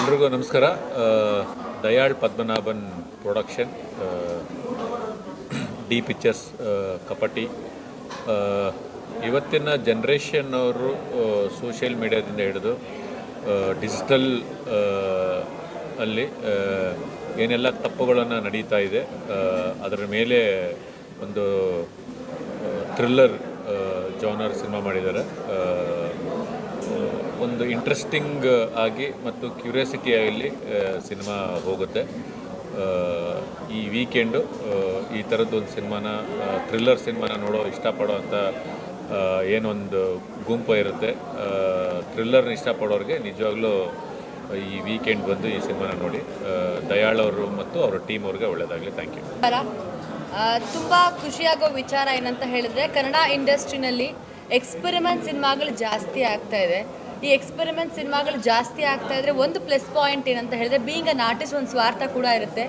ಎಲ್ರಿಗೂ ನಮಸ್ಕಾರ. Dayal Padmanabhan production, D pictures, Kapati. ಇವತ್ತಿನ ಜನ್ರೇಷನ್ ಅವರು ಸೋಷಿಯಲ್ ಮೀಡಿಯಾದಿಂದ ಹಿಡಿದು ಡಿಜಿಟಲ್ ಅಲ್ಲಿ ಏನೆಲ್ಲ ತಪ್ಪುಗಳನ್ನು ನಡೀತಾ ಇದೆ ಅದರ ಮೇಲೆ ಒಂದು ಥ್ರಿಲ್ಲರ್ ಜಾನರ್ ಸಿನಿಮಾ ಮಾಡಿದ್ದಾರೆ. ಒಂದು ಇಂಟ್ರೆಸ್ಟಿಂಗ್ ಆಗಿ ಮತ್ತು ಕ್ಯೂರಿಯಾಸಿಟಿಯಾಗಿ ಸಿನಿಮಾ ಹೋಗುತ್ತೆ. ಈ ವೀಕೆಂಡು ಈ ಥರದ್ದೊಂದು ಸಿನಿಮಾನ, ಥ್ರಿಲ್ಲರ್ ಸಿನಿಮಾನ ಇಷ್ಟಪಡೋ ಅಂಥ ಏನೊಂದು ಗುಂಪು ಇರುತ್ತೆ. ಥ್ರಿಲ್ಲರ್ನ ಇಷ್ಟಪಡೋರಿಗೆ ನಿಜವಾಗ್ಲೂ ಈ ವೀಕೆಂಡ್ ಬಂದು ಈ ಸಿನಿಮಾನ ನೋಡಿ. ದಯಾಳ್ ಅವರು ಮತ್ತು ಅವರ ಟೀಮ್ ಅವ್ರಿಗೆ ಒಳ್ಳೆಯದಾಗಲಿ. Thank you. ತುಂಬ ಖುಷಿಯಾಗೋ ವಿಚಾರ ಏನಂತ ಹೇಳಿದ್ರೆ, ಕನ್ನಡ ಇಂಡಸ್ಟ್ರಿನಲ್ಲಿ ಎಕ್ಸ್ಪೆರಿಮೆಂಟ್ ಸಿನಿಮಾಗಳು ಜಾಸ್ತಿ ಆಗ್ತಾ ಇದೆ. ಈ ಎಕ್ಸ್ಪೆರಿಮೆಂಟ್ ಸಿನಿಮಾಗಳು ಜಾಸ್ತಿ ಆಗ್ತಾ ಇದ್ರೆ ಒಂದು ಪ್ಲಸ್ ಪಾಯಿಂಟ್ ಏನಂತ ಹೇಳಿದ್ರೆ, ಬೀಯಿಂಗ್ ಅನ್ ಆರ್ಟಿಸ್ಟ್ ಒಂದು ಸ್ವಾರ್ಥ ಕೂಡ ಇರುತ್ತೆ.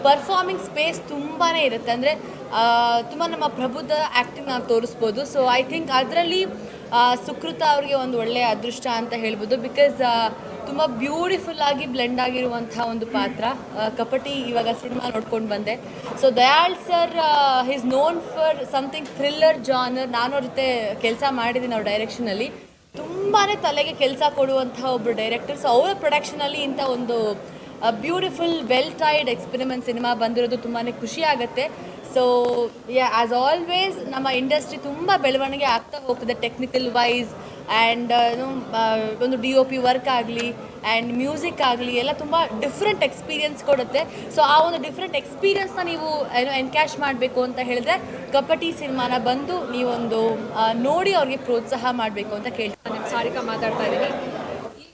ಪರ್ಫಾರ್ಮಿಂಗ್ ಸ್ಪೇಸ್ ತುಂಬಾ ಇರುತ್ತೆ. ಅಂದರೆ ತುಂಬ ನಮ್ಮ ಪ್ರಬುದ್ಧ ಆ್ಯಕ್ಟಿಂಗ್ ನಾವು ತೋರಿಸ್ಬೋದು. ಸೊ ಐ ಥಿಂಕ್ ಅದರಲ್ಲಿ ಸುಕೃತ ಅವ್ರಿಗೆ ಒಂದು ಒಳ್ಳೆಯ ಅದೃಷ್ಟ ಅಂತ ಹೇಳ್ಬೋದು. ಬಿಕಾಸ್ ತುಂಬ ಬ್ಯೂಟಿಫುಲ್ ಆಗಿ ಬ್ಲೆಂಡ್ ಆಗಿರುವಂಥ ಒಂದು ಪಾತ್ರ. ಕಪಟಿ ಇವಾಗ ಸಿನಿಮಾ ನೋಡ್ಕೊಂಡು ಬಂದೆ. So Dayal sir is known for something thriller genre. ನಾನು ಅವ್ರ ಜೊತೆ ಕೆಲಸ ಮಾಡಿದ್ದೀನಿ ಅವ್ರ ಡೈರೆಕ್ಷನಲ್ಲಿ. ತುಂಬಾ ತಲೆಗೆ ಕೆಲಸ ಕೊಡುವಂಥ ಒಬ್ಬರು ಡೈರೆಕ್ಟರ್. ಸೊ ಅವರ ಪ್ರೊಡಕ್ಷನಲ್ಲಿ ಇಂಥ ಒಂದು beautiful well tied experiment cinema ಬಂದಿರೋದು ತುಂಬಾ ಖುಷಿ ಆಗುತ್ತೆ. ಸೊ ಆ್ಯಸ್ ಆಲ್ವೇಸ್ ನಮ್ಮ ಇಂಡಸ್ಟ್ರಿ ತುಂಬ ಬೆಳವಣಿಗೆ ಆಗ್ತಾ ಹೋಗ್ತದೆ ಟೆಕ್ನಿಕಲ್ ವೈಸ್ ಆ್ಯಂಡ್ ಒಂದು DOP ವರ್ಕ್ ಆಗಲಿ ಆ್ಯಂಡ್ ಮ್ಯೂಸಿಕ್ ಆಗಲಿ ಎಲ್ಲ ತುಂಬ ಡಿಫ್ರೆಂಟ್ ಎಕ್ಸ್ಪೀರಿಯನ್ಸ್ ಕೊಡುತ್ತೆ. ಸೊ ಆ ಒಂದು ಡಿಫ್ರೆಂಟ್ ಎಕ್ಸ್ಪೀರಿಯನ್ಸ್ನ ನೀವು ಎನ್ಕ್ಯಾಶ್ ಮಾಡಬೇಕು ಅಂತ ಹೇಳಿದ್ರೆ ಕಪಟಿ ಸಿನಿಮಾನ ಬಂದು ನೀವೊಂದು ನೋಡಿ ಅವ್ರಿಗೆ ಪ್ರೋತ್ಸಾಹ ಮಾಡಬೇಕು ಅಂತ ಕೇಳ್ತೀನಿ. ನಿಮ್ಮ ಸಾರಿಕಾ ಮಾತಾಡ್ತಾ ಇದ್ದೀನಿ.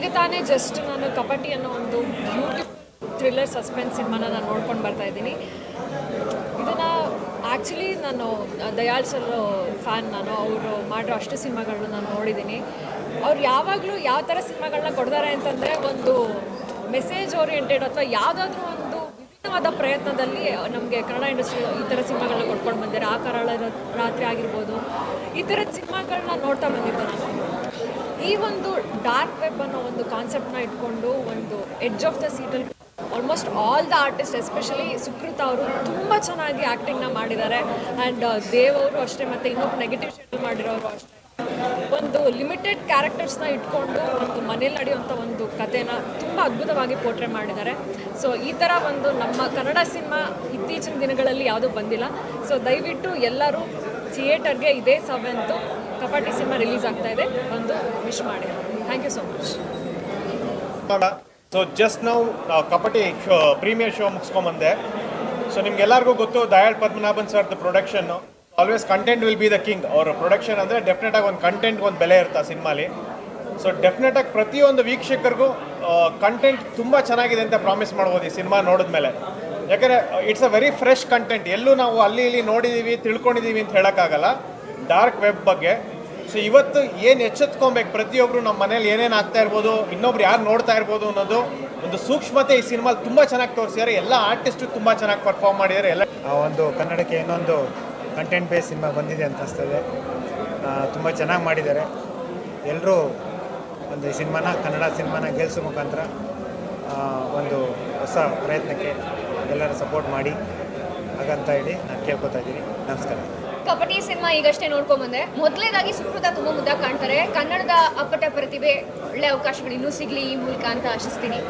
ಈಗ ತಾನೇ ಜಸ್ಟ್ ನಾನು ಕಪಟಿ ಅನ್ನೋ ಒಂದು ಬ್ಯೂಟಿಫುಲ್ ಥ್ರಿಲ್ಲರ್ ಸಸ್ಪೆನ್ಸ್ ಸಿನಿಮಾನ ನಾನು ನೋಡ್ಕೊಂಡು ಬರ್ತಾ ಇದ್ದೀನಿ. ಇದನ್ನು ಆ್ಯಕ್ಚುಲಿ ನಾನು ದಯಾಳ್ ಸರ್ ಫ್ಯಾನ್. ನಾನು ಅವರು ಮಾಡಿರೋ ಅಷ್ಟು ಸಿನಿಮಾಗಳನ್ನ ನಾನು ನೋಡಿದ್ದೀನಿ. ಅವ್ರು ಯಾವಾಗಲೂ ಯಾವ ಥರ ಸಿನಿಮಾಗಳನ್ನ ಕೊಡ್ತಾರೆ ಅಂತಂದರೆ, ಒಂದು ಮೆಸೇಜ್ ಓರಿಯೆಂಟೆಡ್ ಅಥವಾ ಯಾವುದಾದ್ರೂ ಒಂದು ವಿಭಿನ್ನವಾದ ಪ್ರಯತ್ನದಲ್ಲಿ ನಮಗೆ ಕನ್ನಡ ಇಂಡಸ್ಟ್ರಿ ಈ ಥರ ಸಿನಿಮಾಗಳನ್ನ ಕೊಡ್ಕೊಂಡು ಬಂದಿದ್ದಾರೆ. ಆ ಕರಾಳ ರಾತ್ರಿ ಆಗಿರ್ಬೋದು, ಈ ಥರದ ಸಿನಿಮಾಗಳನ್ನ ನೋಡ್ತಾ ಬಂದಿದ್ದೆ ನಾನು. ಈ ಒಂದು ಡಾರ್ಕ್ ವೆಬ್ ಅನ್ನೋ ಒಂದು ಕಾನ್ಸೆಪ್ಟನ್ನ ಇಟ್ಕೊಂಡು ಒಂದು ಎಡ್ಜ್ ಆಫ್ ದ ಸೀಟಲ್ಲಿ almost all the artist, especially Sukrita ಅವರು ತುಂಬ ಚೆನ್ನಾಗಿ ಆ್ಯಕ್ಟಿಂಗ್ನ ಮಾಡಿದ್ದಾರೆ. ಆ್ಯಂಡ್ ದೇವ್ ಅವರು ಅಷ್ಟೇ, ಮತ್ತು ಇನ್ನೊಬ್ಬ ನೆಗೆಟಿವ್ ಶೇಡಲ್ ಮಾಡಿರೋರು ಅಷ್ಟೇ. ಒಂದು ಲಿಮಿಟೆಡ್ ಕ್ಯಾರೆಕ್ಟರ್ಸ್ನ ಇಟ್ಕೊಂಡು ಒಂದು ಮನೇಲಿ ನಡೆಯುವಂಥ ಒಂದು ಕಥೆನ ತುಂಬ ಅದ್ಭುತವಾಗಿ ಪೋರ್ಟ್ರೇ ಮಾಡಿದ್ದಾರೆ. ಸೊ ಈ ಥರ ಒಂದು ನಮ್ಮ ಕನ್ನಡ ಸಿನಿಮಾ ಇತ್ತೀಚಿನ ದಿನಗಳಲ್ಲಿ ಯಾವುದೂ ಬಂದಿಲ್ಲ. ಸೊ ದಯವಿಟ್ಟು ಎಲ್ಲರೂ ಥಿಯೇಟರ್ಗೆ ಇದೇ 7th ಕಪಟಿ ಸಿನಿಮಾ ರಿಲೀಸ್ ಆಗ್ತಾ ಇದೆ, ಒಂದು ವಿಶ್ ಮಾಡಿ. Thank you so much. So just ನಾವು ಕಪಟಿ ಪ್ರೀಮಿಯರ್ ಶೋ ಮುಗಿಸ್ಕೊಂಬಂದೆ. ಸೊ ನಿಮ್ಗೆಲ್ಲರಿಗೂ ಗೊತ್ತು, ದಯಾಳ್ ಪದ್ಮನಾಭನ್ ಸರ್ದು ಪ್ರೊಡಕ್ಷನ್ನು. Always content will be the king. ಅವರ ಪ್ರೊಡಕ್ಷನ್ ಅಂದರೆ ಡೆಫಿನೆಟಾಗಿ ಒಂದು ಕಂಟೆಂಟ್ಗೆ ಒಂದು ಬೆಲೆ ಇರುತ್ತೆ ಆ ಸಿನಿಮಾಲಿ. ಸೊ ಡೆಫಿನೆಟಾಗಿ ಪ್ರತಿಯೊಂದು ವೀಕ್ಷಕರಿಗೂ ಕಂಟೆಂಟ್ ತುಂಬ ಚೆನ್ನಾಗಿದೆ ಅಂತ ಪ್ರಾಮಿಸ್ ಮಾಡ್ಬೋದು ಈ ಸಿನಿಮಾ ನೋಡಿದ್ಮೇಲೆ. ಯಾಕಂದರೆ it's a very fresh content. ಎಲ್ಲೂ ನಾವು ಅಲ್ಲಿ ಇಲ್ಲಿ ನೋಡಿದ್ದೀವಿ, ತಿಳ್ಕೊಂಡಿದ್ದೀವಿ ಅಂತ ಹೇಳೋಕ್ಕಾಗಲ್ಲ ಡಾರ್ಕ್ ವೆಬ್ ಬಗ್ಗೆ. ಸೊ ಇವತ್ತು ಏನು ಎಚ್ಚೆತ್ಕೊಬೇಕು, ಪ್ರತಿಯೊಬ್ಬರು ನಮ್ಮ ಮನೇಲಿ ಏನೇನು ಆಗ್ತಾ ಇರ್ಬೋದು, ಇನ್ನೊಬ್ರು ಯಾರು ನೋಡ್ತಾ ಇರ್ಬೋದು ಅನ್ನೋದು ಒಂದು ಸೂಕ್ಷ್ಮತೆ ಈ ಸಿನಿಮಾಲಿ ತುಂಬ ಚೆನ್ನಾಗಿ ತೋರಿಸಿದ್ದಾರೆ. ಎಲ್ಲ ಆರ್ಟಿಸ್ಟು ತುಂಬ ಚೆನ್ನಾಗಿ ಪರ್ಫಾರ್ಮ್ ಮಾಡಿದ್ದಾರೆ. ಎಲ್ಲ ಒಂದು ಕನ್ನಡಕ್ಕೆ ಇನ್ನೊಂದು ಕಂಟೆಂಟ್ ಬೇಸ್ ಸಿನಿಮಾ ಬಂದಿದೆ ಅಂತ ಅನಿಸ್ತದೆ. ತುಂಬ ಚೆನ್ನಾಗಿ ಮಾಡಿದ್ದಾರೆ. ಎಲ್ಲರೂ ಒಂದು ಕನ್ನಡ ಸಿನಿಮಾನ ಗೆಲ್ಲಿಸೋ ಮುಖಾಂತರ ಒಂದು ಹೊಸ ಪ್ರಯತ್ನಕ್ಕೆ ಎಲ್ಲರೂ ಸಪೋರ್ಟ್ ಮಾಡಿ ಹಾಗಂತ ಹೇಳಿ ನಾನು ಕೇಳ್ಕೊತಾ ಇದ್ದೀನಿ. ನಮಸ್ಕಾರ. ಕಪಟಿ ಸಿನಿಮಾ ಈಗಷ್ಟೇ ನೋಡ್ಕೊಂಬಂದೆ. ಮೊದಲನೇದಾಗಿ ಸುಕೃತ ತುಂಬ ಮುದ್ದಾಗಿ ಕಾಣ್ತಾರೆ. ಕನ್ನಡದ ಅಪ್ಪಟ ಪ್ರತಿಭೆ ಒಳ್ಳೆ ಅವಕಾಶಗಳು ಇನ್ನೂ ಸಿಗಲಿ ಈ ಮೂಲಕ ಅಂತ ಆಶಿಸ್ತೀನಿ.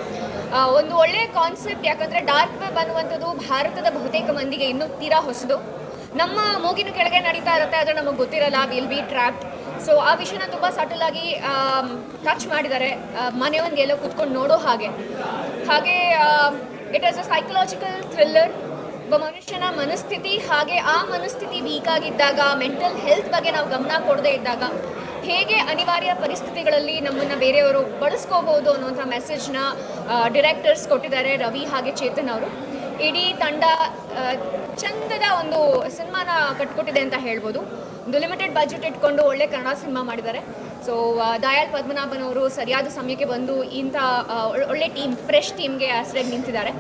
ಒಂದು ಒಳ್ಳೆಯ ಕಾನ್ಸೆಪ್ಟ್. ಯಾಕಂದರೆ ಡಾರ್ಕ್ ವೆಬ್ ಅನ್ನುವಂಥದ್ದು ಭಾರತದ ಬಹುತೇಕ ಮಂದಿಗೆ ಇನ್ನೂ ತೀರಾ ಹೊಸದು. ನಮ್ಮ ಮೂಗಿನ ಕೆಳಗೆ ನಡೀತಾ ಇರುತ್ತೆ, ಆದರೆ ನಮಗೆ ಗೊತ್ತಿರಲ್ಲ, ವಿಲ್ ಬಿ ಟ್ರ್ಯಾಪ್ಡ್. ಸೊ ಆ ವಿಷಯನ ತುಂಬ ಸಟಲಾಗಿ ಟಚ್ ಮಾಡಿದ್ದಾರೆ. ಮನೆಯೊಂದು ಎಲ್ಲೋ ಕೂತ್ಕೊಂಡು ನೋಡೋ ಹಾಗೆ it is a psychological thriller. ಒಬ್ಬ ಮನುಷ್ಯನ ಮನಸ್ಥಿತಿ, ಹಾಗೆ ಆ ಮನಸ್ಥಿತಿ ವೀಕ್ ಆಗಿದ್ದಾಗ, ಮೆಂಟಲ್ ಹೆಲ್ತ್ ಬಗ್ಗೆ ನಾವು ಗಮನ ಕೊಡದೇ ಇದ್ದಾಗ ಹೇಗೆ ಅನಿವಾರ್ಯ ಪರಿಸ್ಥಿತಿಗಳಲ್ಲಿ ನಮ್ಮನ್ನು ಬೇರೆಯವರು ಬಳಸ್ಕೋಬೋದು ಅನ್ನುವಂಥ ಮೆಸೇಜ್ನ ಡಿರೆಕ್ಟರ್ಸ್ ಕೊಟ್ಟಿದ್ದಾರೆ, ರವಿ ಹಾಗೆ ಚೇತನ್ ಅವರು. ಇಡೀ ತಂಡ ಚಂದದ ಒಂದು ಸಿನಿಮಾನ ಕಟ್ಕೊಟ್ಟಿದೆ ಅಂತ ಹೇಳ್ಬೋದು. ಒಂದು ಲಿಮಿಟೆಡ್ ಬಜೆಟ್ ಇಟ್ಕೊಂಡು ಒಳ್ಳೆ ಕನ್ನಡ ಸಿನಿಮಾ ಮಾಡಿದ್ದಾರೆ. ಸೊ ದಯಾಳ್ ಪದ್ಮನಾಭನ್ ಅವರು ಸರಿಯಾದ ಸಮಯಕ್ಕೆ ಬಂದು ಇಂಥ ಒಳ್ಳೆ ಟೀಮ್, ಫ್ರೆಶ್ ಟೀಮ್ಗೆ ಆಶ್ರಯ ನಿಂತಿದ್ದಾರೆ.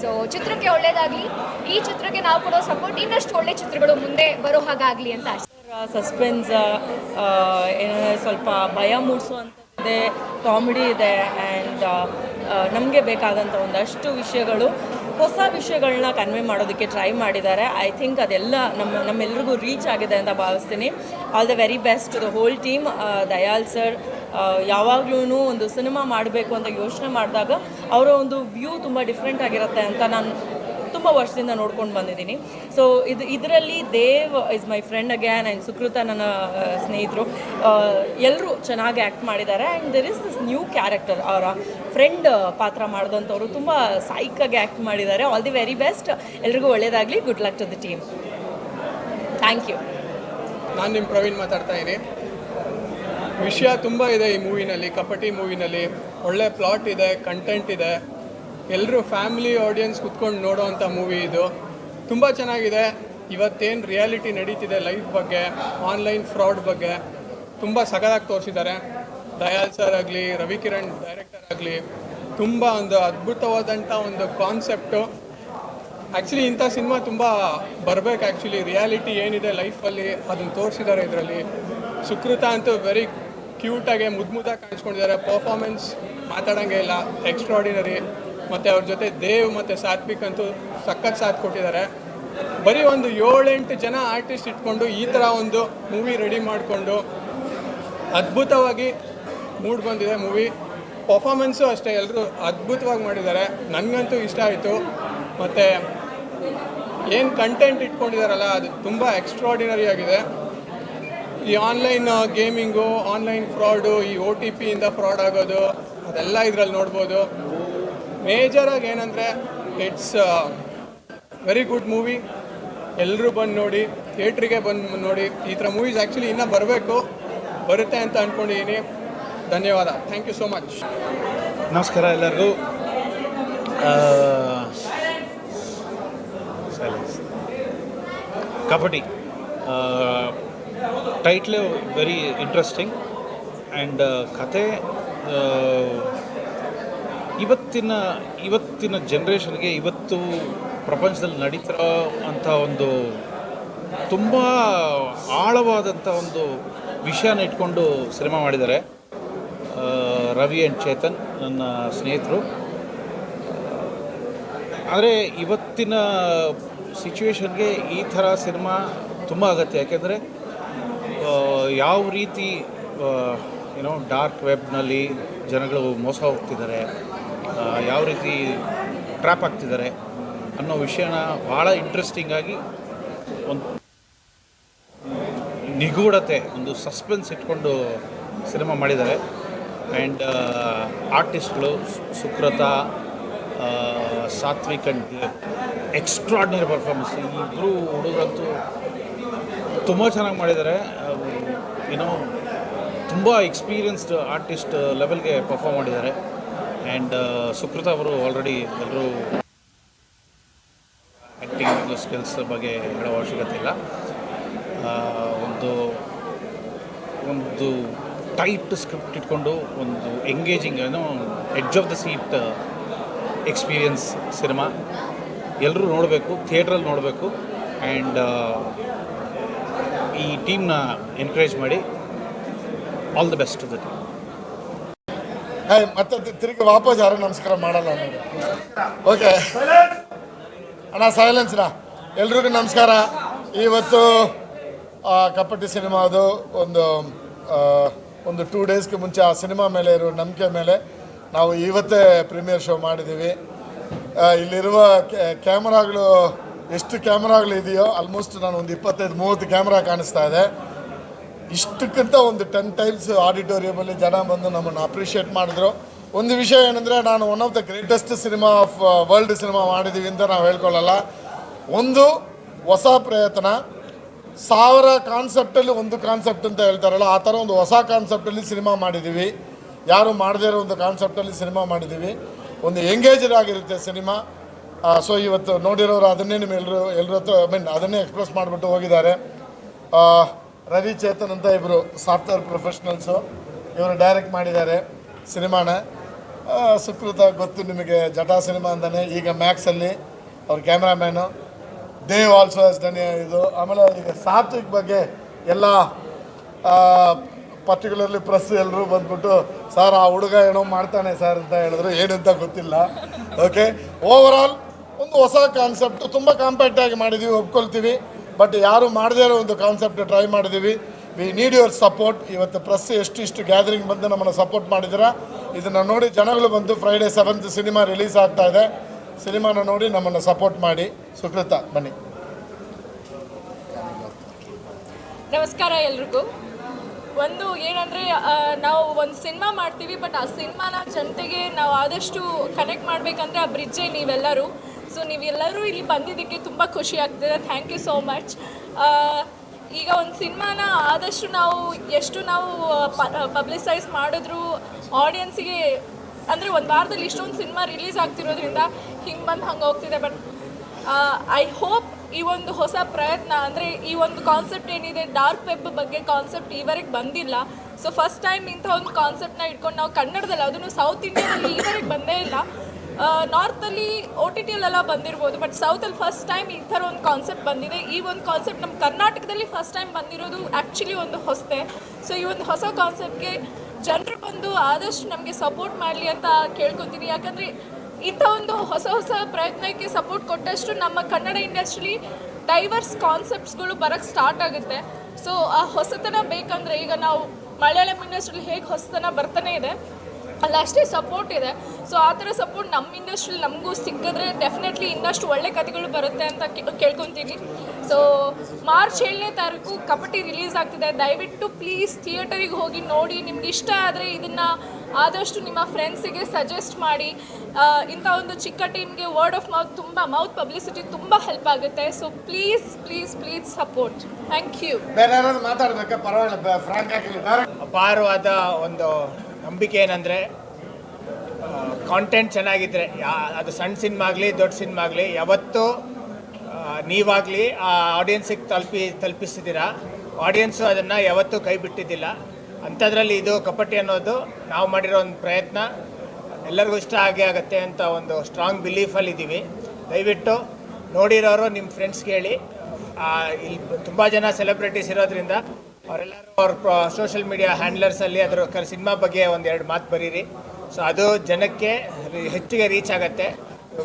ಸೊ ಚಿತ್ರಕ್ಕೆ ಒಳ್ಳೆಯದಾಗಲಿ. ಈ ಚಿತ್ರಕ್ಕೆ ನಾವು ಕೊಡೋ ಸಪೋರ್ಟ್ ಇನ್ನಷ್ಟು ಒಳ್ಳೆ ಚಿತ್ರಗಳು ಮುಂದೆ ಬರೋ ಹಾಗಾಗಲಿ ಅಂತ ಆಶೆ. ಸಸ್ಪೆನ್ಸ್, ಏನಂದರೆ ಸ್ವಲ್ಪ ಭಯ ಮೂಡಿಸುವಂಥದ್ದಿದೆ, ಕಾಮಿಡಿ ಇದೆ, ಆ್ಯಂಡ್ ನಮಗೆ ಬೇಕಾದಂಥ ಒಂದಷ್ಟು ವಿಷಯಗಳು ಹೊಸ ವಿಷಯಗಳನ್ನ ಕನ್ವೆ ಮಾಡೋದಕ್ಕೆ ಟ್ರೈ ಮಾಡಿದ್ದಾರೆ. ಐ ಥಿಂಕ್ ಅದೆಲ್ಲ ನಮ್ಮೆಲ್ರಿಗೂ ರೀಚ್ ಆಗಿದೆ ಅಂತ ಭಾವಿಸ್ತೀನಿ. All the very best to the whole team. Dayal sir ಯಾವಾಗ್ಲೂ ಒಂದು ಸಿನಿಮಾ ಮಾಡಬೇಕು ಅಂತ ಯೋಚನೆ ಮಾಡಿದಾಗ ಅವರ ಒಂದು ವ್ಯೂ ತುಂಬ ಡಿಫ್ರೆಂಟ್ ಆಗಿರುತ್ತೆ ಅಂತ ನಾನು ತುಂಬ ವರ್ಷದಿಂದ ನೋಡ್ಕೊಂಡು ಬಂದಿದ್ದೀನಿ. ಸೊ ಇದರಲ್ಲಿ Dev is my friend again and Sukrita ನನ್ನ ಸ್ನೇಹಿತರು ಎಲ್ಲರೂ ಚೆನ್ನಾಗಿ ಆ್ಯಕ್ಟ್ ಮಾಡಿದ್ದಾರೆ. And there is this new character, ಅವರ ಫ್ರೆಂಡ್ ಪಾತ್ರ ಮಾಡಿದಂಥವ್ರು ತುಂಬ ಸೈಕಾಗಿ ಆ್ಯಕ್ಟ್ ಮಾಡಿದ್ದಾರೆ. All the very best. ಎಲ್ರಿಗೂ ಒಳ್ಳೆಯದಾಗಲಿ. Good luck to the team. Thank you. ನಾನು ನಿಮ್ಮ ಪ್ರವೀಣ್ ಮಾತಾಡ್ತಾ ಇದ್ದೀನಿ. ವಿಷಯ ತುಂಬ ಇದೆ ಈ ಮೂವಿನಲ್ಲಿ, ಕಪಟಿ ಮೂವಿನಲ್ಲಿ. ಒಳ್ಳೆ ಪ್ಲಾಟ್ ಇದೆ, ಕಂಟೆಂಟ್ ಇದೆ. ಎಲ್ಲರೂ ಫ್ಯಾಮಿಲಿ ಆಡಿಯನ್ಸ್ ಕುತ್ಕೊಂಡು ನೋಡೋವಂಥ ಮೂವಿ ಇದು. ತುಂಬ ಚೆನ್ನಾಗಿದೆ. ಇವತ್ತೇನು ರಿಯಾಲಿಟಿ ನಡೀತಿದೆ ಲೈಫ್ ಬಗ್ಗೆ, ಆನ್ಲೈನ್ ಫ್ರಾಡ್ ಬಗ್ಗೆ ತುಂಬ ಸಖತ್ತಾಗಿ ತೋರಿಸಿದ್ದಾರೆ. ದಯಾಲ್ ಸರ್ ಆಗಲಿ, ರವಿಕಿರಣ್ ಡೈರೆಕ್ಟರ್ ಆಗಲಿ, ತುಂಬ ಒಂದು ಅದ್ಭುತವಾದಂಥ ಒಂದು ಕಾನ್ಸೆಪ್ಟು. ಆ್ಯಕ್ಚುಲಿ ಇಂಥ ಸಿನಿಮಾ ತುಂಬ ಬರಬೇಕು. ಆ್ಯಕ್ಚುಲಿ ರಿಯಾಲಿಟಿ ಏನಿದೆ ಲೈಫಲ್ಲಿ ಅದನ್ನು ತೋರಿಸಿದ್ದಾರೆ ಇದರಲ್ಲಿ. ಸುಕೃತ ಅಂತೂ ವೆರಿ ಕ್ಯೂಟಾಗೆ ಮುದ್ದಾಗಿ ಕಾಣಿಸ್ಕೊಂಡಿದ್ದಾರೆ. ಪರ್ಫಾರ್ಮೆನ್ಸ್ ಮಾತಾಡೋಂಗೆ ಇಲ್ಲ, ಎಕ್ಸ್ಟ್ರಾಡಿನರಿ. ಮತ್ತು ಅವ್ರ ಜೊತೆ ದೇವ್ ಮತ್ತು ಸಾತ್ವಿಕ್ ಅಂತೂ ಸಖತ್ ಸಾಥ್ ಕೊಟ್ಟಿದ್ದಾರೆ. ಬರೀ ಒಂದು 7-8 ಜನ ಆರ್ಟಿಸ್ಟ್ ಇಟ್ಕೊಂಡು ಈ ಥರ ಒಂದು ಮೂವಿ ರೆಡಿ ಮಾಡಿಕೊಂಡು ಅದ್ಭುತವಾಗಿ ಮೂಡ್ ಬಂದಿದೆ ಮೂವಿ. ಪರ್ಫಾರ್ಮೆನ್ಸು ಅಷ್ಟೇ, ಎಲ್ಲರೂ ಅದ್ಭುತವಾಗಿ ಮಾಡಿದ್ದಾರೆ. ನನಗಂತೂ ಇಷ್ಟ ಆಯಿತು. ಮತ್ತು ಏನು ಕಂಟೆಂಟ್ ಇಟ್ಕೊಂಡಿದ್ದಾರಲ್ಲ ಅದು ತುಂಬ ಎಕ್ಸ್ಟ್ರಾಡಿನರಿ ಆಗಿದೆ. ಈ ಆನ್ಲೈನ್ ಗೇಮಿಂಗು, ಆನ್ಲೈನ್ ಫ್ರಾಡು, ಈ OTP ಇಂದ ಫ್ರಾಡ್ ಆಗೋದು ಅದೆಲ್ಲ ಇದರಲ್ಲಿ ನೋಡ್ಬೋದು. ಮೇಜರಾಗಿ ಏನಂದರೆ ಇಟ್ಸ್ ವೆರಿ ಗುಡ್ ಮೂವಿ. ಎಲ್ಲರೂ ಬಂದು ನೋಡಿ, ಥಿಯೇಟ್ರಿಗೆ ಬಂದು ನೋಡಿ. ಈ ಥರ ಮೂವೀಸ್ ಆ್ಯಕ್ಚುಲಿ ಇನ್ನೂ ಬರುತ್ತೆ ಅಂತ ಅಂದ್ಕೊಂಡಿದ್ದೀನಿ. ಧನ್ಯವಾದ. Thank you so much. ನಮಸ್ಕಾರ ಎಲ್ಲರಿಗೂ. Kabaddi title very interesting and ಕತೆ ಇವತ್ತಿನ ಜನ್ರೇಷನ್ಗೆ, ಇವತ್ತು ಪ್ರಪಂಚದಲ್ಲಿ ನಡೀತಿರೋ ಅಂಥ ಒಂದು ತುಂಬ ಆಳವಾದಂಥ ಒಂದು ವಿಷಯನ ಇಟ್ಕೊಂಡು ಸಿನಿಮಾ ಮಾಡಿದ್ದಾರೆ. ರವಿ ಆ್ಯಂಡ್ ಚೇತನ್ ನನ್ನ ಸ್ನೇಹಿತರು. ಆದರೆ ಇವತ್ತಿನ ಸಿಚುವೇಶನ್ಗೆ ಈ ಥರ ಸಿನಿಮಾ ತುಂಬ ಅಗತ್ಯ. ಯಾಕೆಂದರೆ ಯಾವ ರೀತಿ ಡಾರ್ಕ್ ವೆಬ್ನಲ್ಲಿ ಜನಗಳು ಮೋಸ ಹೋಗ್ತಿದ್ದಾರೆ, ಯಾವ ರೀತಿ ಟ್ರ್ಯಾಪ್ ಆಗ್ತಿದ್ದಾರೆ ಅನ್ನೋ ವಿಷಯನ ಭಾಳ ಇಂಟ್ರೆಸ್ಟಿಂಗಾಗಿ ಒಂದು ನಿಗೂಢತೆ, ಒಂದು ಸಸ್ಪೆನ್ಸ್ ಇಟ್ಕೊಂಡು ಸಿನಿಮಾ ಮಾಡಿದ್ದಾರೆ. ಆ್ಯಂಡ್ ಆರ್ಟಿಸ್ಟ್ಗಳು Sukrita, Satvik and extraordinary performance. ಈ ಇಬ್ಬರು ಹುಡುಗರಂತೂ ತುಂಬ ಚೆನ್ನಾಗಿ ಮಾಡಿದ್ದಾರೆ. ತುಂಬ ಎಕ್ಸ್ಪೀರಿಯನ್ಸ್ಡ್ ಆರ್ಟಿಸ್ಟ್ ಲೆವೆಲ್ಗೆ ಪರ್ಫಾರ್ಮ್ ಮಾಡಿದ್ದಾರೆ. ಆ್ಯಂಡ್ ಸುಕೃತ ಅವರು ಆಲ್ರೆಡಿ ಎಲ್ಲರೂ ಆ್ಯಕ್ಟಿಂಗ್ ಸ್ಕಿಲ್ಸ್ ಬಗ್ಗೆ ಹೇಳೋ ಅವಶ್ಯಕತೆ ಇಲ್ಲ. ಒಂದು ಟೈಟ್ ಸ್ಕ್ರಿಪ್ಟ್ ಇಟ್ಕೊಂಡು ಒಂದು engaging edge of the seat experience cinema. ಎಲ್ಲರೂ ನೋಡಬೇಕು, ಥಿಯೇಟ್ರಲ್ಲಿ ನೋಡಬೇಕು. ಆ್ಯಂಡ್ ಈ ಟೀಮ್ನ ಎನ್ಕರೇಜ್ ಮಾಡಿ. All the best to the team. ಮತ್ತೆ ತಿರುಗಿ ವಾಪಸ್ ಯಾರು ನಮಸ್ಕಾರ ಮಾಡಲ್ಲ ನೋಡಿ. ಓಕೆ ಅಣ್ಣ, ಸೈಲೆನ್ಸ್ನ. ಎಲ್ರಿಗೂ ನಮಸ್ಕಾರ. ಇವತ್ತು ಕಪಟಿ ಸಿನಿಮಾ ಅದು ಒಂದು 2 ಡೇಸ್ಗೆ ಮುಂಚೆ ಆ ಸಿನಿಮಾ ಮೇಲೆ ಇರೋ ನಂಬಿಕೆ ಮೇಲೆ ನಾವು ಇವತ್ತೇ ಪ್ರೀಮಿಯರ್ ಶೋ ಮಾಡಿದ್ದೀವಿ. ಇಲ್ಲಿರುವ ಕ್ಯಾಮ್ರಾಗಳು, ಎಷ್ಟು ಕ್ಯಾಮ್ರಾಗಳು ಇದೆಯೋ ಆಲ್ಮೋಸ್ಟ್ ನಾನು ಒಂದು 25-30 ಕ್ಯಾಮ್ರಾ ಕಾಣಿಸ್ತಾ ಇದೆ. ಇಷ್ಟಕ್ಕಿಂತ ಒಂದು 10 ಟೈಮ್ಸ್ ಆಡಿಟೋರಿಯಮಲ್ಲಿ ಜನ ಬಂದು ನಮ್ಮನ್ನು ಅಪ್ರಿಷಿಯೇಟ್ ಮಾಡಿದ್ರು. ಒಂದು ವಿಷಯ ಏನಂದರೆ, ನಾನು one of the greatest cinema of world cinema ಮಾಡಿದ್ದೀವಿ ಅಂತ ನಾವು ಹೇಳ್ಕೊಳ್ಳಲ್ಲ. ಒಂದು ಹೊಸ ಪ್ರಯತ್ನ, 1000 ಕಾನ್ಸೆಪ್ಟಲ್ಲಿ ಒಂದು ಕಾನ್ಸೆಪ್ಟ್ ಅಂತ ಹೇಳ್ತಾರಲ್ಲ, ಆ ಥರ ಒಂದು ಹೊಸ ಕಾನ್ಸೆಪ್ಟಲ್ಲಿ ಸಿನಿಮಾ ಮಾಡಿದ್ದೀವಿ. ಯಾರು ಮಾಡದೇ ಇರೋ ಒಂದು ಕಾನ್ಸೆಪ್ಟಲ್ಲಿ ಸಿನಿಮಾ ಮಾಡಿದ್ದೀವಿ. ಒಂದು ಎಂಗೇಜ್ಡ್ ಆಗಿರುತ್ತೆ ಸಿನಿಮಾ. ಸೊ ಇವತ್ತು ನೋಡಿರೋರು ಅದನ್ನೇ ಎಲ್ಲರ ಹತ್ರ ಅದನ್ನೇ ಎಕ್ಸ್ಪ್ರೆಸ್ ಮಾಡಿಬಿಟ್ಟು ಹೋಗಿದ್ದಾರೆ. ರವಿ ಚೇತನ್ ಅಂತ ಇಬ್ಬರು ಸಾಫ್ಟ್ವೇರ್ ಪ್ರೊಫೆಷ್ನಲ್ಸು, ಇವರು ಡೈರೆಕ್ಟ್ ಮಾಡಿದ್ದಾರೆ ಸಿನಿಮಾನ. ಸುಕೃತ ಗೊತ್ತು ನಿಮಗೆ, ಜಟಾ ಸಿನಿಮಾ ಅಂತಾನೆ, ಈಗ ಮ್ಯಾಕ್ಸಲ್ಲಿ ಅವ್ರ cameraman. Dev also has done ಇದು. ಆಮೇಲೆ ಈಗ ಸಾತ್ವಿಕ್ ಬಗ್ಗೆ ಎಲ್ಲ ಪರ್ಟಿಕ್ಯುಲರ್ಲಿ ಪ್ರೆಸ್ ಎಲ್ಲರೂ ಬಂದ್ಬಿಟ್ಟು ಸರ್ ಆ ಹುಡುಗ ಏನೋ ಮಾಡ್ತಾನೆ ಸರ್ ಅಂತ ಹೇಳಿದ್ರು, ಏನಂತ ಗೊತ್ತಿಲ್ಲ. ಓಕೆ, ಓವರಾಲ್ ಒಂದು ಹೊಸ ಕಾನ್ಸೆಪ್ಟ್, ತುಂಬ ಕಾಂಪ್ಯಾಕ್ಟಾಗಿ ಮಾಡಿದ್ದೀವಿ, ಒಪ್ಕೊಳ್ತೀವಿ. ಬಟ್ ಯಾರು ಮಾಡದೇ ಇರೋ ಒಂದು ಕಾನ್ಸೆಪ್ಟ್ ಟ್ರೈ ಮಾಡಿದ್ದೀವಿ. We need your support. ಇವತ್ತು ಪ್ರೆಸ್ ಎಷ್ಟು ಗ್ಯಾದರಿಂಗ್ ಬಂದು ನಮ್ಮನ್ನು ಸಪೋರ್ಟ್ ಮಾಡಿದ್ದೀರಾ. ಇದನ್ನು ನೋಡಿ ಜನಗಳು ಬಂದು ಫ್ರೈಡೇ 7th ಸಿನಿಮಾ ರಿಲೀಸ್ ಆಗ್ತಾ ಇದೆ. ಸಿನಿಮಾನ ನೋಡಿ ನಮ್ಮನ್ನು ಸಪೋರ್ಟ್ ಮಾಡಿ. ಸುಕೃತ ಬನ್ನಿ. ನಮಸ್ಕಾರ ಎಲ್ರಿಗೂ. ಒಂದು ಏನಂದರೆ ನಾವು ಒಂದು ಸಿನಿಮಾ ಮಾಡ್ತೀವಿ, ಬಟ್ ಆ ಸಿನಿಮಾನ ಜನತೆಗೆ ನಾವು ಆದಷ್ಟು ಕನೆಕ್ಟ್ ಮಾಡಬೇಕಂದ್ರೆ ಆ ಬ್ರಿಡ್ಜೇ ನೀವೆಲ್ಲರೂ. ಸೊ ನೀವೆಲ್ಲರೂ ಇಲ್ಲಿ ಬಂದಿದ್ದಕ್ಕೆ ತುಂಬ ಖುಷಿ ಆಗ್ತಿದೆ. Thank you so much. ಈಗ ಒಂದು ಸಿನಿಮಾನ ಆದಷ್ಟು ಎಷ್ಟು ನಾವು ಪಬ್ಲಿಸೈಸ್ ಮಾಡಿದ್ರು ಆಡಿಯನ್ಸಿಗೆ, ಅಂದರೆ ಒಂದು ವಾರದಲ್ಲಿ ಇಷ್ಟೊಂದು ಸಿನಿಮಾ ರಿಲೀಸ್ ಆಗ್ತಿರೋದ್ರಿಂದ ಹಿಂಗೆ ಬಂದು ಹಂಗೆ ಹೋಗ್ತಿದೆ. ಬಟ್ ಐ ಹೋಪ್ ಈ ಒಂದು ಹೊಸ ಪ್ರಯತ್ನ, ಅಂದರೆ ಈ ಒಂದು ಕಾನ್ಸೆಪ್ಟ್ ಏನಿದೆ ಡಾರ್ಕ್ ವೆಬ್ ಬಗ್ಗೆ ಕಾನ್ಸೆಪ್ಟ್ ಈವರೆಗೆ ಬಂದಿಲ್ಲ. ಸೊ ಫಸ್ಟ್ ಟೈಮ್ ಇಂಥ ಒಂದು ಕಾನ್ಸೆಪ್ಟನ್ನ ಇಟ್ಕೊಂಡು ನಾವು ಕನ್ನಡದಲ್ಲಿ, ಅದನ್ನು ಸೌತ್ ಇಂಡಿಯಾದಲ್ಲಿ ಈವರೆಗೆ ಬಂದೇ ಇಲ್ಲ. ನಾರ್ತಲ್ಲಿ OTTಯಲ್ಲೆಲ್ಲ ಬಂದಿರ್ಬೋದು, ಬಟ್ ಸೌತಲ್ಲಿ ಫಸ್ಟ್ ಟೈಮ್ ಈ ಥರ ಒಂದು ಕಾನ್ಸೆಪ್ಟ್ ಬಂದಿದೆ. ಈ ಒಂದು ಕಾನ್ಸೆಪ್ಟ್ ನಮ್ಮ ಕರ್ನಾಟಕದಲ್ಲಿ ಫಸ್ಟ್ ಟೈಮ್ ಬಂದಿರೋದು ಆ್ಯಕ್ಚುಲಿ ಒಂದು ಹೊಸತೆ. ಸೊ ಈ ಒಂದು ಹೊಸ ಕಾನ್ಸೆಪ್ಟ್ಗೆ ಜನರು ಬಂದು ಆದಷ್ಟು ನಮಗೆ ಸಪೋರ್ಟ್ ಮಾಡಲಿ ಅಂತ ಕೇಳ್ಕೊತೀನಿ. ಯಾಕಂದರೆ ಇಂಥ ಒಂದು ಹೊಸ ಪ್ರಯತ್ನಕ್ಕೆ ಸಪೋರ್ಟ್ ಕೊಟ್ಟಷ್ಟು ನಮ್ಮ ಕನ್ನಡ ಇಂಡಸ್ಟ್ರಿಲಿ ಡೈವರ್ಸ್ ಕಾನ್ಸೆಪ್ಟ್ಸ್ಗಳು ಬರೋಕ್ಕೆ ಸ್ಟಾರ್ಟ್ ಆಗುತ್ತೆ. ಸೊ ಆ ಹೊಸತನ ಬೇಕಂದರೆ ಈಗ ನಾವು ಮಲಯಾಳಂ ಇಂಡಸ್ಟ್ರಿಲಿ ಹೇಗೆ ಹೊಸತನ ಬರ್ತಾನೆ ಇದೆ, ಅಲ್ಲ ಅಷ್ಟೇ ಸಪೋರ್ಟ್ ಇದೆ. ಸೊ ಆ ಥರ ಸಪೋರ್ಟ್ ನಮ್ಮ ಇಂಡಸ್ಟ್ರಿಲಿ ನಮಗೂ ಸಿಕ್ಕಿದ್ರೆ ಡೆಫಿನೆಟ್ಲಿ ಇನ್ನಷ್ಟು ಒಳ್ಳೆ ಕಥೆಗಳು ಬರುತ್ತೆ ಅಂತ ಕೇಳ್ಕೊತೀನಿ. ಸೊ ಮಾರ್ಚ್ 7ನೇ ತಾರೀಕು ಕಪಟಿ ರಿಲೀಸ್ ಆಗ್ತಿದೆ. ದಯವಿಟ್ಟು ಪ್ಲೀಸ್ ಥಿಯೇಟರಿಗೆ ಹೋಗಿ ನೋಡಿ. ನಿಮ್ಗೆ ಇಷ್ಟ ಆದರೆ ಇದನ್ನು ಆದಷ್ಟು ನಿಮ್ಮ ಫ್ರೆಂಡ್ಸಿಗೆ ಸಜೆಸ್ಟ್ ಮಾಡಿ. ಇಂಥ ಒಂದು ಚಿಕ್ಕ ಟೀಮ್ಗೆ ವರ್ಡ್ ಆಫ್ ಮೌತ್ ಪಬ್ಲಿಸಿಟಿ ತುಂಬ ಹೆಲ್ಪ್ ಆಗುತ್ತೆ. So please support. Thank you. ಬೇರೆ ಯಾರಾದ್ರು ಮಾತಾಡಬೇಕಾ? ಪರವಾಗಿಲ್ಲ, ಫ್ರಾಂಕ್ ಆಗಿ. ಅಪಾರವಾದ ಒಂದು ನಂಬಿಕೆ ಏನಂದರೆ ಕಾಂಟೆಂಟ್ ಚೆನ್ನಾಗಿದ್ದರೆ, ಅದು ಸಣ್ಣ ಸಿನಿಮಾ ಆಗಲಿ ದೊಡ್ಡ ಸಿನಿಮಾ ಆಗಲಿ, ಯಾವತ್ತೂ ನೀವಾಗಲಿ ಆ ಆಡಿಯನ್ಸಿಗೆ ತಲುಪಿಸಿದ್ದೀರಾ. ಆಡಿಯನ್ಸು ಅದನ್ನು ಯಾವತ್ತೂ ಕೈ ಬಿಟ್ಟಿದ್ದಿಲ್ಲ. ಅಂಥದ್ರಲ್ಲಿ ಇದು ಕಪಟಿ ಅನ್ನೋದು ನಾವು ಮಾಡಿರೋ ಒಂದು ಪ್ರಯತ್ನ ಎಲ್ಲರಿಗೂ ಇಷ್ಟ ಆಗುತ್ತೆ ಅಂತ ಒಂದು ಸ್ಟ್ರಾಂಗ್ ಬಿಲೀಫಲ್ಲಿದ್ದೀವಿ. ದಯವಿಟ್ಟು ನೋಡಿರೋರು ನಿಮ್ಮ ಫ್ರೆಂಡ್ಸ್ಗೆ ಹೇಳಿ. ಇಲ್ಲಿ ತುಂಬ ಜನ ಸೆಲೆಬ್ರಿಟೀಸ್ ಇರೋದ್ರಿಂದ ಅವರೆಲ್ಲರೂ ಅವ್ರ ಸೋಷಿಯಲ್ ಮೀಡಿಯಾ ಹ್ಯಾಂಡ್ಲರ್ಸಲ್ಲಿ ಅದರ ಸಿನಿಮಾ ಬಗ್ಗೆ 1-2 ಮಾತು ಬರೀರಿ. ಸೊ ಅದು ಜನಕ್ಕೆ ಹೆಚ್ಚಿಗೆ ರೀಚ್ ಆಗುತ್ತೆ.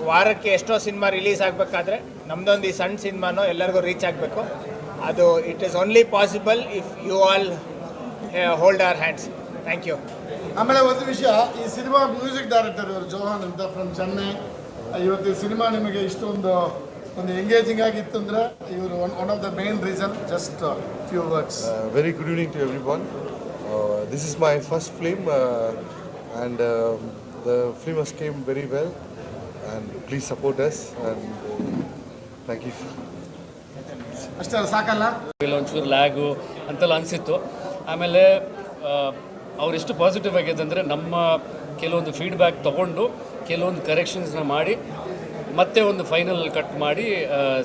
ವಾರಕ್ಕೆ ಎಷ್ಟೋ ಸಿನಿಮಾ ರಿಲೀಸ್ ಆಗಬೇಕಾದ್ರೆ ನಮ್ಮದೊಂದು ಈ ಸಣ್ಣ ಸಿನಿಮಾನೂ ಎಲ್ಲರಿಗೂ ರೀಚ್ ಆಗಬೇಕು. ಅದು it is only possible if you all hold our hands. Thank you. ಆಮೇಲೆ ಒಂದು ವಿಷಯ, ಈ ಸಿನಿಮಾ ಮ್ಯೂಸಿಕ್ ಡೈರೆಕ್ಟರ್ ಇವರು ಜೋಹಾನ್ ಅಂತ ಫ್ರಮ್ ಚೆನ್ನೈ. ಇವತ್ತು ಈ ಸಿನಿಮಾ ನಿಮಗೆ ಇಷ್ಟೊಂದು ಎಂಗೇಜಿಂಗ್ ಆಗಿತ್ತು ಅಂದರೆ ಇವರು one of the main reason. Just few words. Very good evening to everyone. This is my first film and the film has came very well and please support us and thank you. ಅಷ್ಟೇ ಸಾಕಲ್ಲ? ಒಂಚೂರು lag ಅಂತೆಲ್ಲ ಅನಿಸಿತ್ತು. ಆಮೇಲೆ ಅವರೆಷ್ಟು positive ಆಗಿದೆ ಅಂದರೆ ನಮ್ಮ ಕೆಲವೊಂದು ಫೀಡ್ಬ್ಯಾಕ್ ತೊಗೊಂಡು ಕೆಲವೊಂದು ಕರೆಕ್ಷನ್ಸ್ನ ಮಾಡಿ ಮತ್ತೆ ಒಂದು ಫೈನಲ್ ಕಟ್ ಮಾಡಿ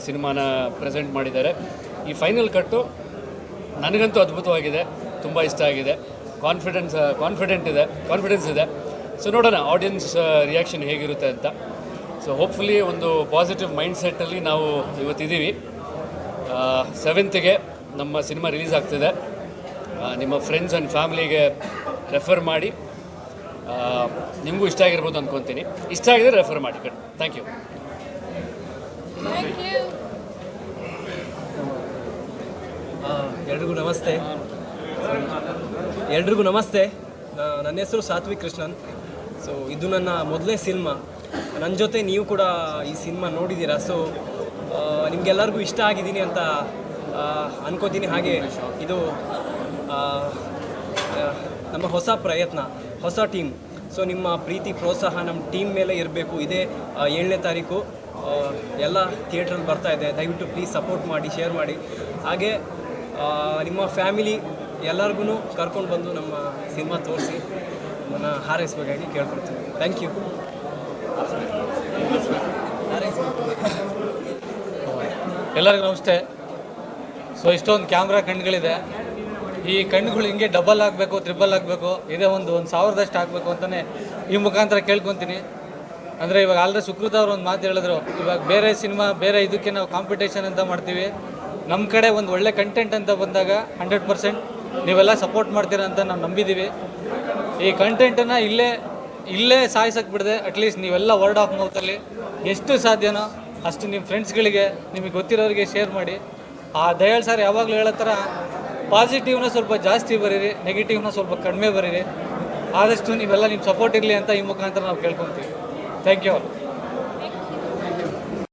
ಸಿನಿಮಾನ ಪ್ರೆಸೆಂಟ್ ಮಾಡಿದ್ದಾರೆ. ಈ ಫೈನಲ್ ಕಟ್ಟು ನನಗಂತೂ ಅದ್ಭುತವಾಗಿದೆ, ತುಂಬ ಇಷ್ಟ ಆಗಿದೆ. ಕಾನ್ಫಿಡೆನ್ಸ್ ಇದೆ. ಸೊ ನೋಡೋಣ ಆಡಿಯನ್ಸ್ ರಿಯಾಕ್ಷನ್ ಹೇಗಿರುತ್ತೆ ಅಂತ. ಸೊ ಹೋಪ್ಫುಲಿ ಒಂದು ಪಾಸಿಟಿವ್ ಮೈಂಡ್ ಸೆಟ್ಟಲ್ಲಿ ನಾವು ಇವತ್ತಿದ್ದೀವಿ. 7th ನಮ್ಮ ಸಿನಿಮಾ ರಿಲೀಸ್ ಆಗ್ತಿದೆ. ನಿಮ್ಮ ಫ್ರೆಂಡ್ಸ್ ಆ್ಯಂಡ್ ಫ್ಯಾಮಿಲಿಗೆ ರೆಫರ್ ಮಾಡಿ. ನಿಮಗೂ ಇಷ್ಟ ಆಗಿರ್ಬೋದು ಅಂದ್ಕೊತೀನಿ. ಇಷ್ಟ ಆಗಿದ್ರೆ ರೆಫರ್ ಮಾಡಿ. Thank you. ಎಲ್ರಿಗೂ ನಮಸ್ತೆ. ನನ್ನ ಹೆಸರು ಸಾತ್ವಿಕ್ ಕೃಷ್ಣನ್. ಸೊ ಇದು ನನ್ನ ಮೊದಲನೇ ಸಿನಿಮಾ. ನನ್ನ ಜೊತೆ ನೀವು ಕೂಡ ಈ ಸಿನಿಮಾ ನೋಡಿದ್ದೀರಾ. ಸೊ ನಿಮಗೆಲ್ಲರಿಗೂ ಇಷ್ಟ ಆಗಿದ್ದೀನಿ ಅಂತ ಅನ್ಕೋತೀನಿ. ಹಾಗೆ ಇದು ನಮ್ಮ ಹೊಸ ಪ್ರಯತ್ನ, ಹೊಸ ಟೀಮ್. ಸೊ ನಿಮ್ಮ ಪ್ರೀತಿ ಪ್ರೋತ್ಸಾಹ ನಮ್ಮ ಟೀಮ್ ಮೇಲೆ ಇರಬೇಕು. ಇದೇ 7ನೇ ತಾರೀಕು ಎಲ್ಲ ಥಿಯೇಟ್ರಲ್ಲಿ ಬರ್ತಾ ಇದೆ. ದಯವಿಟ್ಟು ಪ್ಲೀಸ್ ಸಪೋರ್ಟ್ ಮಾಡಿ, ಶೇರ್ ಮಾಡಿ. ಹಾಗೆ ನಿಮ್ಮ ಫ್ಯಾಮಿಲಿ ಎಲ್ಲರಿಗೂ ಕರ್ಕೊಂಡು ಬಂದು ನಮ್ಮ ಸಿನಿಮಾ ತೋರಿಸಿ ನಮ್ಮನ್ನು ಹಾರೈಸಬೇಕಾಗಿ ಕೇಳ್ಕೊಳ್ತೀನಿ. Thank you. ಎಲ್ಲರಿಗೂ ನಮಸ್ತೆ. ಸೊ ಇಷ್ಟೊಂದು ಕ್ಯಾಮ್ರಾ ಕಣ್ಗಳಿದೆ. ಈ ಕಣ್ಣುಗಳು ಹಿಂಗೆ ಡಬಲ್ ಆಗಬೇಕು, ತ್ರಿಬಲ್ ಆಗಬೇಕು, ಇದೇ ಒಂದು 1000ದಷ್ಟು ಆಗಬೇಕು ಅಂತಲೇ ಈ ಮುಖಾಂತರ ಕೇಳ್ಕೊತೀನಿ. ಅಂದರೆ ಇವಾಗ ಆಲ್ರೆಡಿ ಸುಕೃತ ಅವರು ಒಂದು ಮಾತು ಹೇಳಿದ್ರು, ಇವಾಗ ಬೇರೆ ಸಿನಿಮಾ ಬೇರೆ ಇದಕ್ಕೆ ನಾವು ಕಾಂಪಿಟೇಷನ್ ಅಂತ ಮಾಡ್ತೀವಿ. ನಮ್ಮ ಕಡೆ ಒಂದು ಒಳ್ಳೆ ಕಂಟೆಂಟ್ ಅಂತ ಬಂದಾಗ 100% ನೀವೆಲ್ಲ ಸಪೋರ್ಟ್ ಮಾಡ್ತೀರಾ ಅಂತ ನಾವು ನಂಬಿದ್ದೀವಿ. ಈ ಕಂಟೆಂಟನ್ನು ಇಲ್ಲೇ ಸಾಯಿಸೋಕ್ಕೆ ಬಿಡದೆ ಅಟ್ಲೀಸ್ಟ್ ನೀವೆಲ್ಲ ವರ್ಡ್ ಆಫ್ ಮೌತಲ್ಲಿ ಎಷ್ಟು ಸಾಧ್ಯನೋ ಅಷ್ಟು ನಿಮ್ಮ ಫ್ರೆಂಡ್ಸ್ಗಳಿಗೆ ನಿಮಗೆ ಗೊತ್ತಿರೋರಿಗೆ ಶೇರ್ ಮಾಡಿ. ಆ ದಯಾಳ್ ಸರ್ ಯಾವಾಗಲೂ ಹೇಳೋ ಥರ ಪಾಸಿಟಿವ್ನ ಸ್ವಲ್ಪ ಜಾಸ್ತಿ ಬರೀರಿ, ನೆಗೆಟಿವ್ನ ಸ್ವಲ್ಪ ಕಡಿಮೆ ಬರೀರಿ. ಆದಷ್ಟು ನೀವೆಲ್ಲ ನಿಮ್ಮ ಸಪೋರ್ಟ್ ಇರಲಿ ಅಂತ ಈ ಮುಖಾಂತರ ನಾವು ಕೇಳ್ಕೊತೀವಿ. Thank you all.